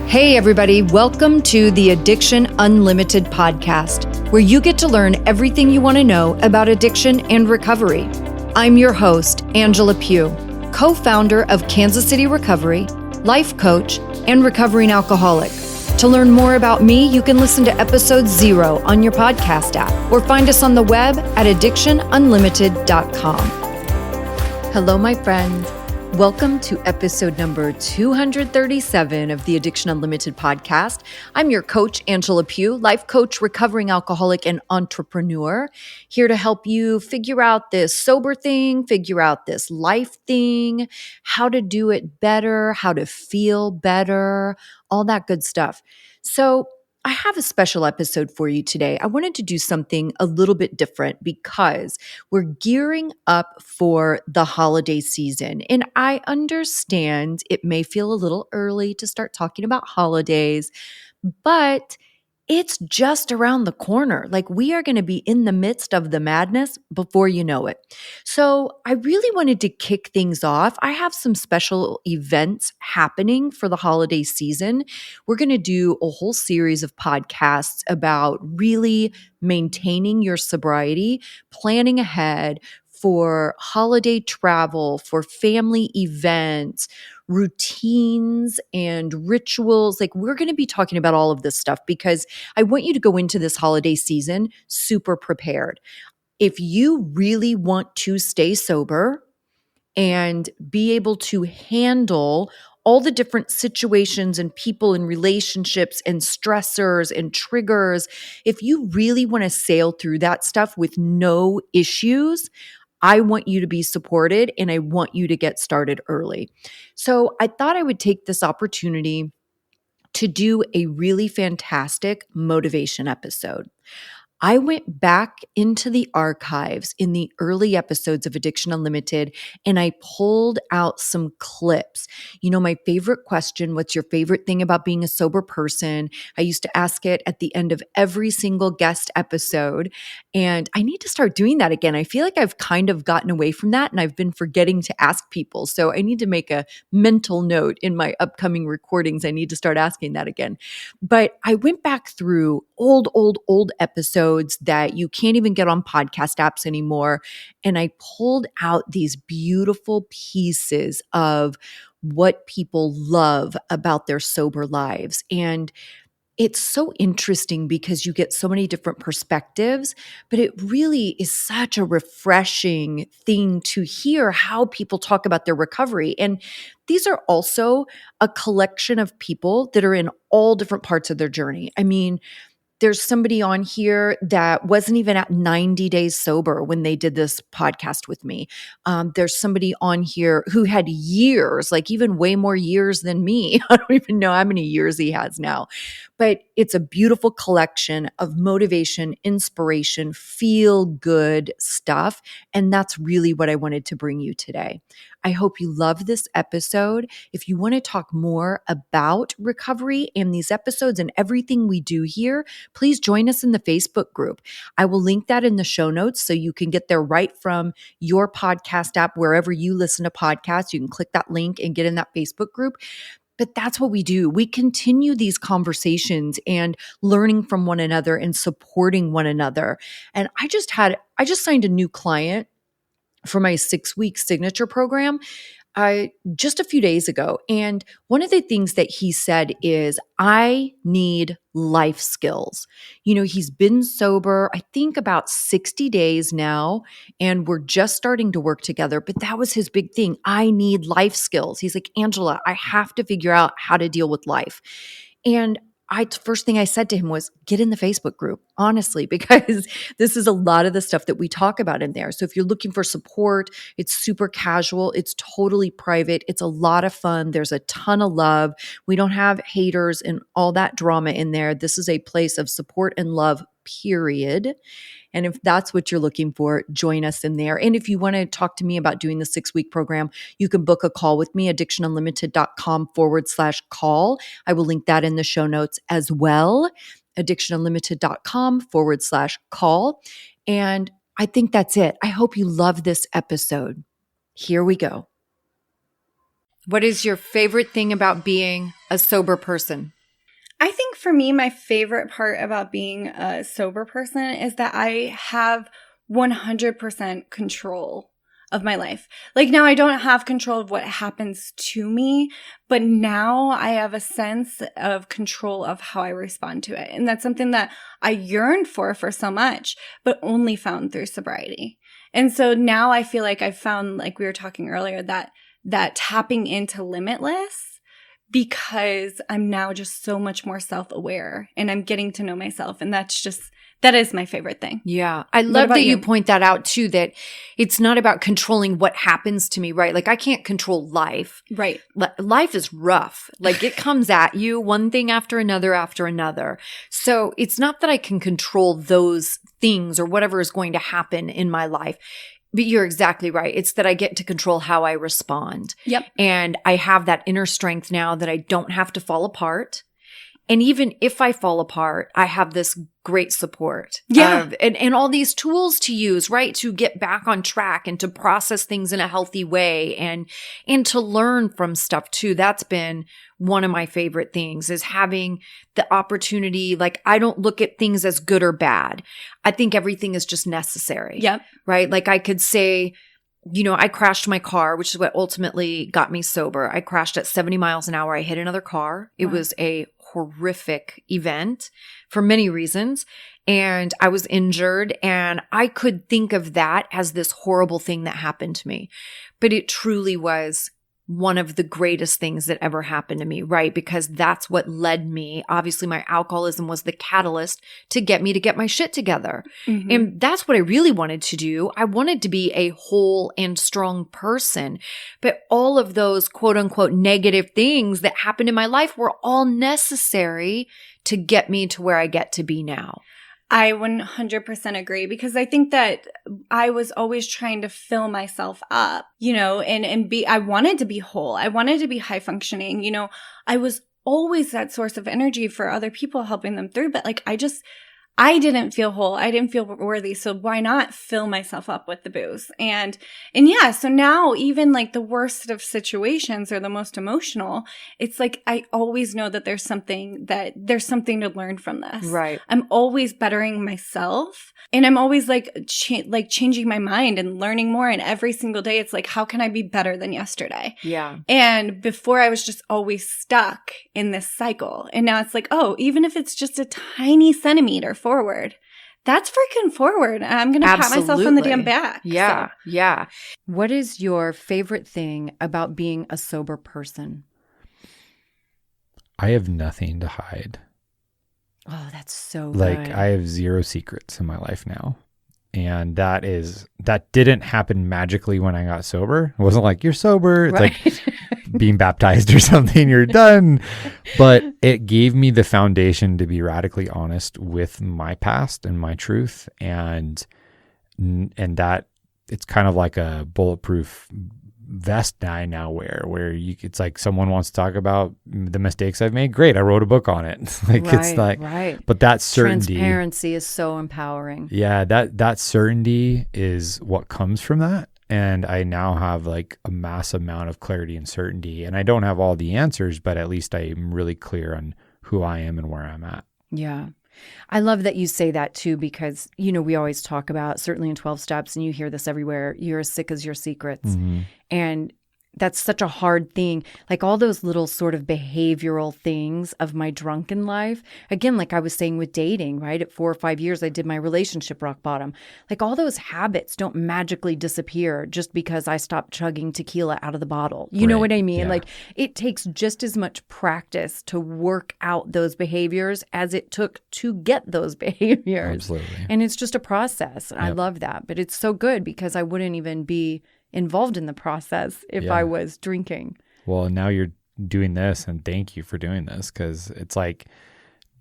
Hey, everybody, welcome to the Addiction Unlimited podcast, where you get to learn everything you want to know about addiction and recovery. I'm your host, Angela Pugh, co-founder of Kansas City Recovery, life coach, and recovering alcoholic. To learn more about me, you can listen to episode 0 on your podcast app or find us on the web at addictionunlimited.com. Hello, my friends. Welcome to episode number 237 of the Addiction Unlimited podcast. I'm your coach, Angela Pugh, life coach, recovering alcoholic, and entrepreneur, here to help you figure out this sober thing, figure out this life thing, how to do it better, how to feel better, all that good stuff. So I have a special episode for you today. I wanted to do something a little bit different because we're gearing up for the holiday season. And I understand it may feel a little early to start talking about holidays, but it's just around the corner. Like, we are going to be in the midst of the madness before you know it. So I really wanted to kick things off. I have some special events happening for the holiday season. We're going to do a whole series of podcasts about really maintaining your sobriety, planning ahead for holiday travel, for family events, routines and rituals. Like, we're going to be talking about all of this stuff because I want you to go into this holiday season super prepared. If you really want to stay sober and be able to handle all the different situations and people and relationships and stressors and triggers, if you really want to sail through that stuff with no issues, I want you to be supported and I want you to get started early. So I thought I would take this opportunity to do a really fantastic motivation episode. I went back into the archives in the early episodes of Addiction Unlimited and I pulled out some clips. You know, my favorite question, what's your favorite thing about being a sober person? I used to ask it at the end of every single guest episode. And I need to start doing that again. I feel like I've kind of gotten away from that and I've been forgetting to ask people. So I need to make a mental note in my upcoming recordings. I need to start asking that again. But I went back through old episodes that you can't even get on podcast apps anymore. And I pulled out these beautiful pieces of what people love about their sober lives. And it's so interesting because you get so many different perspectives, but it really is such a refreshing thing to hear how people talk about their recovery. And these are also a collection of people that are in all different parts of their journey. I mean, there's somebody on here that wasn't even at 90 days sober when they did this podcast with me. There's somebody on here who had years, like even way more years than me. I don't even know how many years he has now. But it's a beautiful collection of motivation, inspiration, feel good stuff. And that's really what I wanted to bring you today. I hope you love this episode. If you want to talk more about recovery and these episodes and everything we do here, please join us in the Facebook group. I will link that in the show notes so you can get there right from your podcast app, wherever you listen to podcasts. You can click that link and get in that Facebook group. But that's what we do. We continue these conversations and learning from one another and supporting one another. And I just signed a new client for my 6-week signature program just a few days ago. And one of the things that he said is, I need life skills. You know, he's been sober, I think about 60 days now, and we're just starting to work together. But that was his big thing. I need life skills. He's like, Angela, I have to figure out how to deal with life. And first thing I said to him was, get in the Facebook group, honestly, because this is a lot of the stuff that we talk about in there. So if you're looking for support, it's super casual. It's totally private. It's a lot of fun. There's a ton of love. We don't have haters and all that drama in there. This is a place of support and love, period. And if that's what you're looking for, join us in there. And if you want to talk to me about doing the 6-week program, you can book a call with me, addictionunlimited.com/call. I will link that in the show notes as well, addictionunlimited.com/call. And I think that's it. I hope you love this episode. Here we go. What is your favorite thing about being a sober person? I think for me, my favorite part about being a sober person is that I have 100% control of my life. Like now I don't have control of what happens to me, but now I have a sense of control of how I respond to it. And that's something that I yearned for so much, but only found through sobriety. And so now I feel like I've found, like we were talking earlier, that tapping into limitless, because I'm now just so much more self-aware and I'm getting to know myself. And that is my favorite thing. Yeah. I love that you point that out too, that it's not about controlling what happens to me, right? Like I can't control life. Right. Life is rough. Like it comes at you one thing after another after another. So it's not that I can control those things or whatever is going to happen in my life. But you're exactly right. It's that I get to control how I respond. Yep. And I have that inner strength now that I don't have to fall apart. And even if I fall apart, I have this great support. Yeah. And all these tools to use, right? To get back on track and to process things in a healthy way and to learn from stuff too. That's been one of my favorite things, is having the opportunity. Like I don't look at things as good or bad. I think everything is just necessary. Yep. Right? Like I could say, I crashed my car, which is what ultimately got me sober. I crashed at 70 miles an hour. I hit another car. It was a horrific event for many reasons. And I was injured, and I could think of that as this horrible thing that happened to me. But it truly was one of the greatest things that ever happened to me, right? Because that's what led me. Obviously, my alcoholism was the catalyst to get me to get my shit together. Mm-hmm. And that's what I really wanted to do. I wanted to be a whole and strong person. But all of those quote unquote negative things that happened in my life were all necessary to get me to where I get to be now. I 100% agree, because I think that I was always trying to fill myself up, I wanted to be whole. I wanted to be high functioning. I was always that source of energy for other people, helping them through. But I didn't feel whole. I didn't feel worthy. So why not fill myself up with the booze? And yeah, so now even like the worst of situations or the most emotional, it's like I always know that there's something to learn from this. Right. I'm always bettering myself, and I'm always changing my mind and learning more. And every single day, it's like, how can I be better than yesterday? Yeah. And before I was just always stuck in this cycle. And now it's like, oh, even if it's just a tiny centimeter forward, that's freaking forward. And I'm going to pat myself on the damn back. Yeah. So. Yeah. What is your favorite thing about being a sober person? I have nothing to hide. Oh, that's so good. Like I have zero secrets in my life now. And that didn't happen magically when I got sober. It wasn't like, you're sober. It's like being baptized or something, you're done. But it gave me the foundation to be radically honest with my past and my truth. And that it's kind of like a bulletproof vest I now wear, where it's like someone wants to talk about the mistakes I've made. Great. I wrote a book on it. But that certainty. Transparency is so empowering. Yeah. That certainty is what comes from that. And I now have like a mass amount of clarity and certainty, and I don't have all the answers, but at least I'm really clear on who I am and where I'm at. Yeah. I love that you say that too, because, we always talk about, certainly in 12 steps, and you hear this everywhere, you're as sick as your secrets. Mm-hmm. And that's such a hard thing. Like all those little sort of behavioral things of my drunken life. Again, like I was saying with dating, right? At 4 or 5 years, I did my relationship rock bottom. Like all those habits don't magically disappear just because I stopped chugging tequila out of the bottle. You know what I mean? Yeah. Like it takes just as much practice to work out those behaviors as it took to get those behaviors. Absolutely. And it's just a process. And I love that. But it's so good because I wouldn't even be involved in the process if I was drinking. Well, now you're doing this, and thank you for doing this, because it's like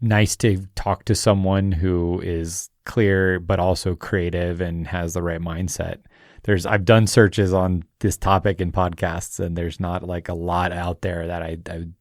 nice to talk to someone who is clear but also creative and has the right mindset. I've done searches on this topic in podcasts, and there's not like a lot out there that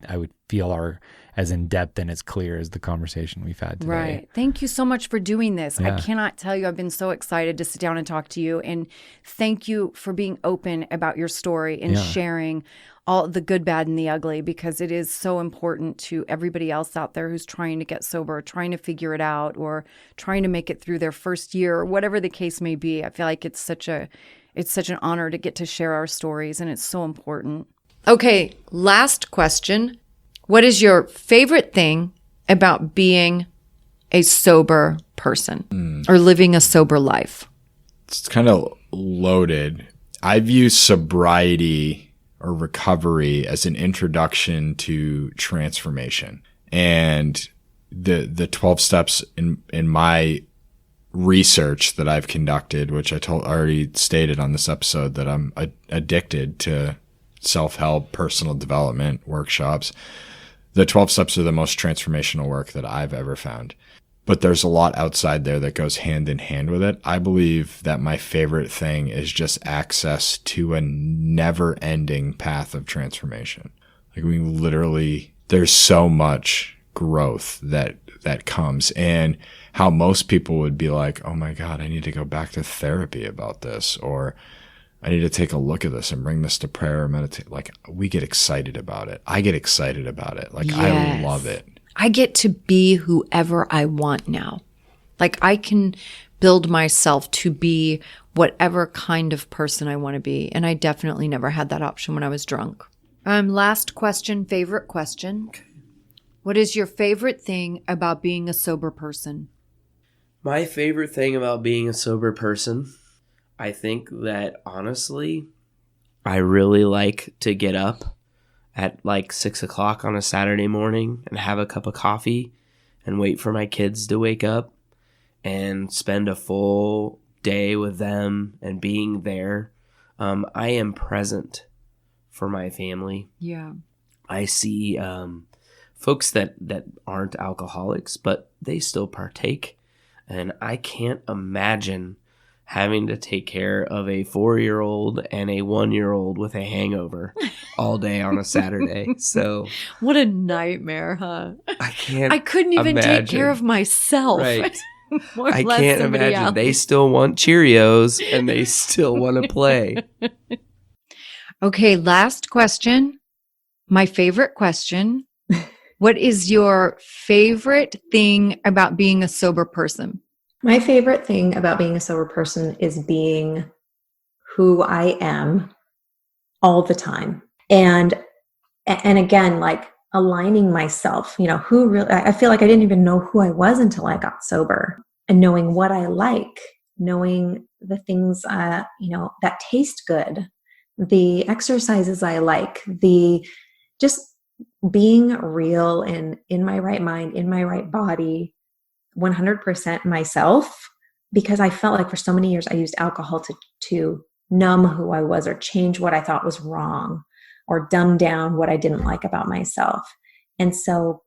I would feel are as in depth and as clear as the conversation we've had today. Right. Thank you so much for doing this. Yeah. I cannot tell you, I've been so excited to sit down and talk to you, and thank you for being open about your story and sharing all the good, bad, and the ugly, because it is so important to everybody else out there who's trying to get sober, trying to figure it out, or trying to make it through their first year, or whatever the case may be. I feel like it's such an honor to get to share our stories, and it's so important. Okay, last question. What is your favorite thing about being a sober person or living a sober life? It's kind of loaded. I view sobriety or recovery as an introduction to transformation. And the 12 steps in my research that I've conducted, which I already stated on this episode that I'm addicted to self-help, personal development workshops. The 12 steps are the most transformational work that I've ever found. But there's a lot outside there that goes hand in hand with it. I believe that my favorite thing is just access to a never-ending path of transformation. Like, we literally, there's so much growth that comes, and how most people would be like, oh my God, I need to go back to therapy about this, or I need to take a look at this and bring this to prayer or meditate. Like, we get excited about it. I get excited about it. Like, yes. I love it. I get to be whoever I want now. Like, I can build myself to be whatever kind of person I want to be. And I definitely never had that option when I was drunk. Last question, favorite question. Okay. What is your favorite thing about being a sober person? My favorite thing about being a sober person, I think that honestly, I really like to get up at like 6 o'clock on a Saturday morning and have a cup of coffee and wait for my kids to wake up and spend a full day with them and being there. I am present for my family. Yeah. I see folks that aren't alcoholics, but they still partake. And I can't imagine having to take care of a 4-year-old and a 1-year-old with a hangover all day on a Saturday. So what a nightmare, huh? I couldn't even take care of myself. Right. I can't imagine. Else. They still want Cheerios and they still want to play. Okay, last question. My favorite question. What is your favorite thing about being a sober person? My favorite thing about being a sober person is being who I am all the time. And again, like aligning myself, who really, I feel like I didn't even know who I was until I got sober, and knowing what I like, knowing the things, that taste good, the exercises I like, just being real and in my right mind, in my right body, 100% myself, because I felt like for so many years I used alcohol to numb who I was or change what I thought was wrong or dumb down what I didn't like about myself. And so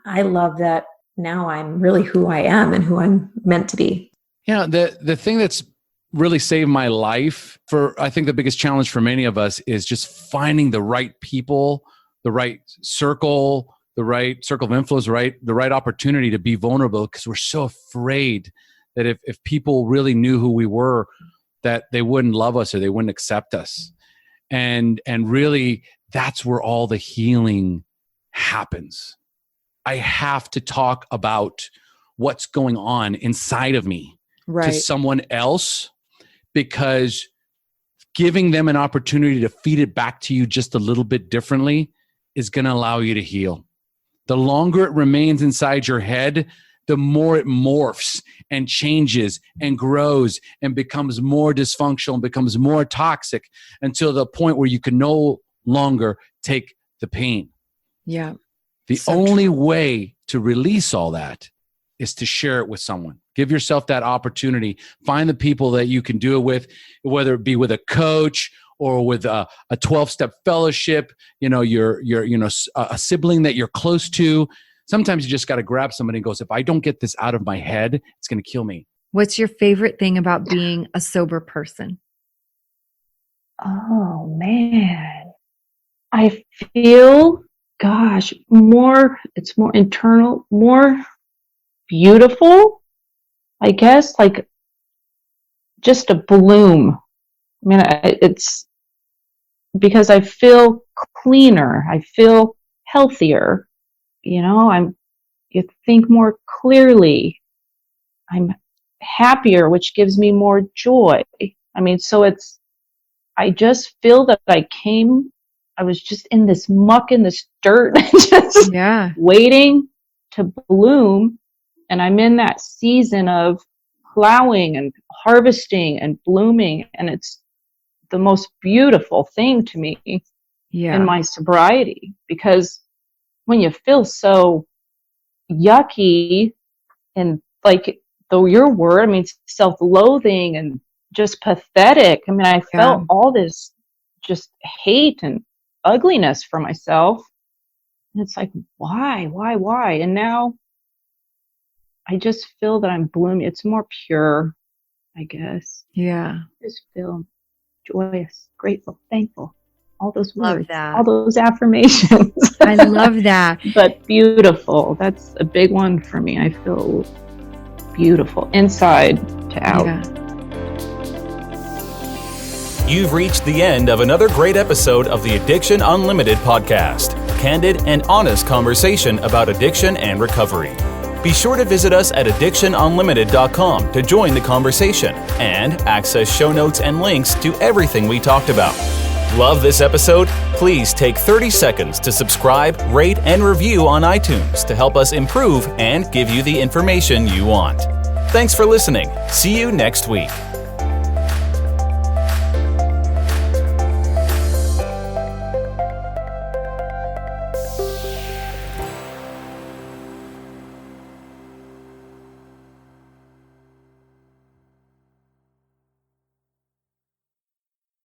I love that now I'm really who I am and who I'm meant to be. Yeah, the thing that's really saved my life, I think the biggest challenge for many of us is just finding the right people, the right circle, the right circle of influence, the right opportunity to be vulnerable, because we're so afraid that if people really knew who we were, that they wouldn't love us or they wouldn't accept us. And really, that's where all the healing happens. I have to talk about what's going on inside of me to someone else, because giving them an opportunity to feed it back to you just a little bit differently is going to allow you to heal. The longer it remains inside your head, the more it morphs and changes and grows and becomes more dysfunctional and becomes more toxic until the point where you can no longer take the pain. Yeah. The only way to release all that is to share it with someone. Give yourself that opportunity. Find the people that you can do it with, whether it be with a coach or with a 12-step fellowship, a sibling that you're close to. Sometimes you just got to grab somebody and goes, if I don't get this out of my head, it's going to kill me. What's your favorite thing about being a sober person? Oh, man. I feel, it's more internal, more beautiful, I guess, like just a bloom. I mean, because I feel cleaner, I feel healthier, you think more clearly, I'm happier, which gives me more joy. I mean, so I just feel that I was just in this muck, in this dirt, just waiting to bloom. And I'm in that season of plowing and harvesting and blooming. And it's the most beautiful thing to me in my sobriety, because when you feel so yucky and like your word, I mean, self-loathing and just pathetic. I mean, I felt all this just hate and ugliness for myself. And it's like, why? And now I just feel that I'm blooming. It's more pure, I guess. Yeah. I just feel joyous, grateful, thankful. All those Love words, that. all those affirmations. I love that. But beautiful. That's a big one for me. I feel beautiful inside to out. Yeah. You've reached the end of another great episode of the Addiction Unlimited podcast. Candid and honest conversation about addiction and recovery. Be sure to visit us at addictionunlimited.com to join the conversation and access show notes and links to everything we talked about. Love this episode? Please take 30 seconds to subscribe, rate, and review on iTunes to help us improve and give you the information you want. Thanks for listening. See you next week.